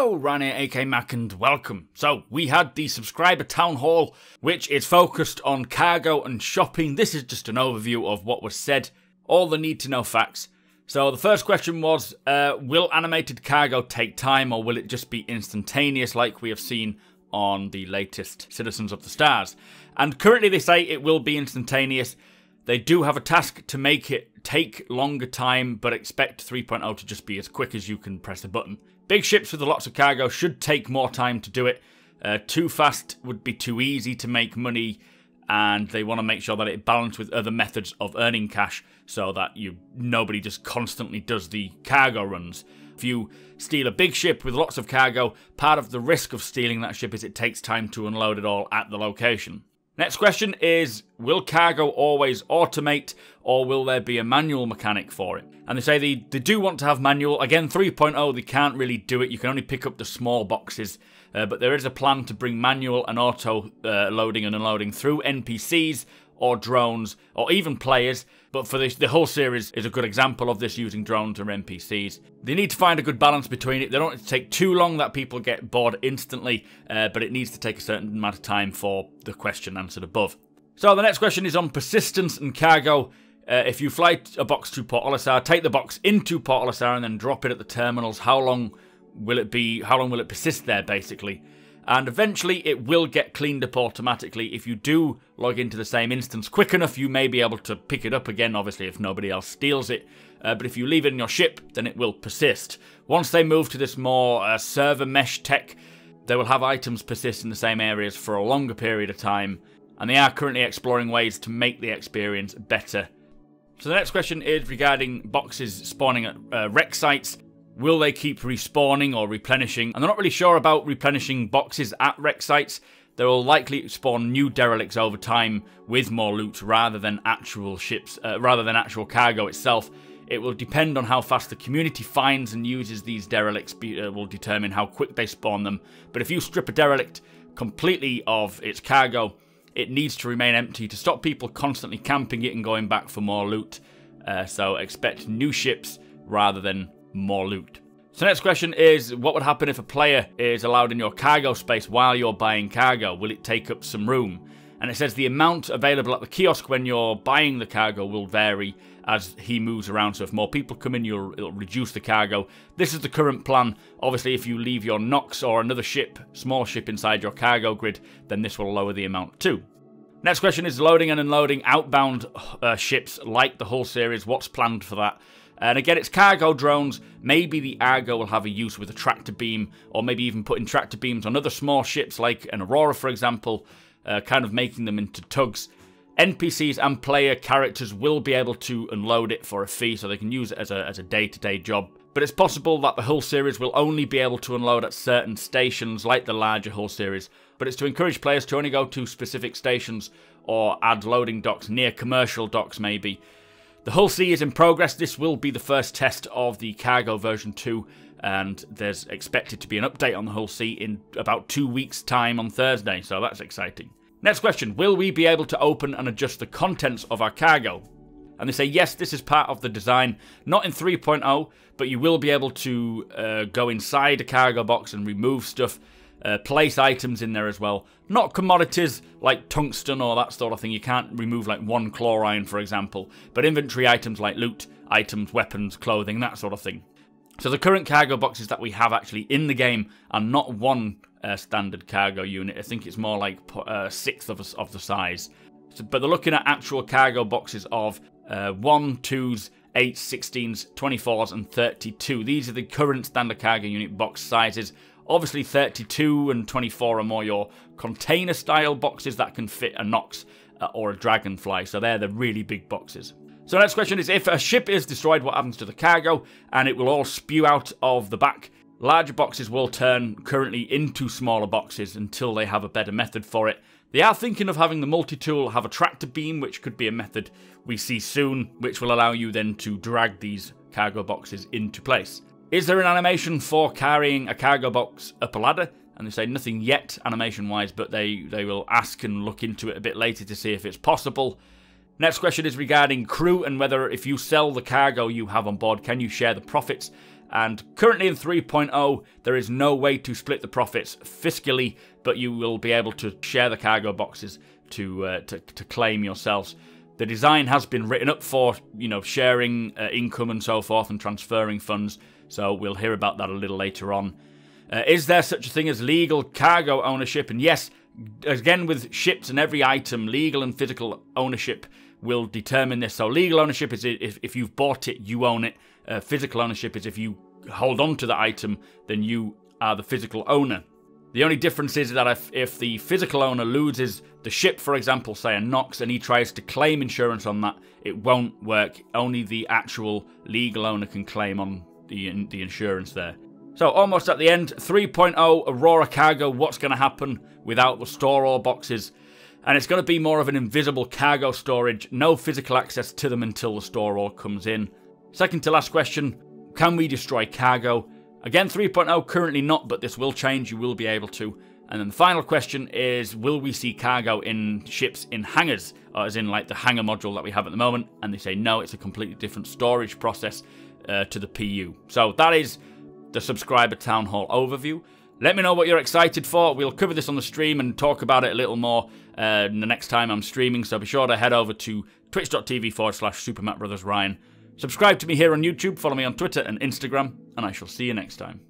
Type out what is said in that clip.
Hello, Ryan here, aka Mac, and welcome. So, we had the subscriber town hall, which is focused on cargo and shopping. This is just an overview of what was said, all the need-to-know facts. So, the first question was, will animated cargo take time, or will it just be instantaneous like we have seen on the latest Citizens of the Stars? And currently they say it will be instantaneous. They do have a task to make it take longer time, but expect 3.0 to just be as quick as you can press a button. Big ships with lots of cargo should take more time to do it. Too fast would be too easy to make money, and they want to make sure that it balanced with other methods of earning cash so that nobody just constantly does the cargo runs. If you steal a big ship with lots of cargo, part of the risk of stealing that ship is it takes time to unload it all at the location. Next question is, will cargo always automate, or will there be a manual mechanic for it? And they say they do want to have manual. Again, 3.0, they can't really do it. You can only pick up the small boxes. But there is a plan to bring manual and auto loading and unloading through NPCs or drones or even players. But for this, the whole series is a good example of this, using drones or NPCs. They need to find a good balance between it. They don't want it to take too long that people get bored instantly, but it needs to take a certain amount of time for the question answered above. So the next question is on persistence and cargo. If you fly a box to Port Olisar, take the box into Port Olisar and then drop it at the terminals, how long will it be? How long will it persist there, basically? And eventually it will get cleaned up automatically. If you do log into the same instance quick enough, you may be able to pick it up again, obviously, if nobody else steals it. But if you leave it in your ship, then it will persist. Once they move to this more server mesh tech, they will have items persist in the same areas for a longer period of time. And they are currently exploring ways to make the experience better. So the next question is regarding boxes spawning at wreck sites. Will they keep respawning or replenishing? And they're not really sure about replenishing boxes at wreck sites. They will likely spawn new derelicts over time with more loot rather than actual ships, rather than actual cargo itself. It will depend on how fast the community finds and uses these derelicts, will determine how quick they spawn them. But if you strip a derelict completely of its cargo, it needs to remain empty to stop people constantly camping it and going back for more loot. So expect new ships rather than more loot. So next question is, what would happen if a player is allowed in your cargo space while you're buying cargo? Will it take up some room? And it says the amount available at the kiosk when you're buying the cargo will vary as he moves around. So if more people come in, it'll reduce the cargo. This is the current plan. Obviously, if you leave your Nox or another ship, small ship inside your cargo grid, then this will lower the amount too. Next question is loading and unloading outbound ships like the Hull series. What's planned for that? And again, it's cargo drones. Maybe the Argo will have a use with a tractor beam, or maybe even putting tractor beams on other small ships like an Aurora, for example, kind of making them into tugs. NPCs and player characters will be able to unload it for a fee, so they can use it as a day-to-day job. But it's possible that the Hull series will only be able to unload at certain stations, like the larger Hull series. But it's to encourage players to only go to specific stations or add loading docks near commercial docks, maybe. The Hull Sea is in progress. This will be the first test of the cargo version 2, and there's expected to be an update on the Hull Sea in about 2 weeks' time on Thursday, so that's exciting. Next question, will we be able to open and adjust the contents of our cargo? And they say, yes, this is part of the design, not in 3.0, but you will be able to go inside a cargo box and remove stuff, place items in there as well. Not commodities like tungsten or that sort of thing. You can't remove like one chlorine, for example, but inventory items like loot items, weapons, clothing, that sort of thing. So the current cargo boxes that we have actually in the game are not one standard cargo unit. I think it's more like a sixth of the size. But they're looking at actual cargo boxes of 1, 2s, 8s, 16s, 24s and 32. These are the current standard cargo unit box sizes. Obviously 32 and 24 are more your container style boxes that can fit a Nox or a Dragonfly. So they're the really big boxes. So next question is, if a ship is destroyed, what happens to the cargo? And it will all spew out of the back. Larger boxes will turn currently into smaller boxes until they have a better method for it. They are thinking of having the multi-tool have a tractor beam, which could be a method we see soon, which will allow you then to drag these cargo boxes into place. Is there an animation for carrying a cargo box up a ladder? And they say nothing yet animation-wise, but they will ask and look into it a bit later to see if it's possible. Next question is regarding crew and whether if you sell the cargo you have on board, can you share the profits? And currently in 3.0, there is no way to split the profits fiscally, but you will be able to share the cargo boxes to claim yourselves. The design has been written up for, sharing income and so forth and transferring funds, so we'll hear about that a little later on. Is there such a thing as legal cargo ownership? And yes, again with ships and every item, legal and physical ownership will determine this. So legal ownership is if you've bought it, you own it. Physical ownership is if you hold on to the item, then you are the physical owner. The only difference is that if the physical owner loses the ship, for example, say a Nox, and he tries to claim insurance on that, it won't work. Only the actual legal owner can claim on the insurance there. So almost at the end, 3.0 Aurora Cargo, what's going to happen without the store all boxes? And it's going to be more of an invisible cargo storage, no physical access to them until the store all comes in. Second to last question, can we destroy cargo? Again, 3.0 currently not, but this will change, you will be able to. And then the final question is, will we see cargo in ships in hangars, or as in like the hangar module that we have at the moment? And they say no, it's a completely different storage process to the PU. So that is the subscriber town hall overview. Let me know what you're excited for. We'll cover this on the stream and talk about it a little more the next time I'm streaming, so be sure to head over to twitch.tv/supermacbrothers Ryan. Subscribe to me here on YouTube, follow me on Twitter and Instagram, and I shall see you next time.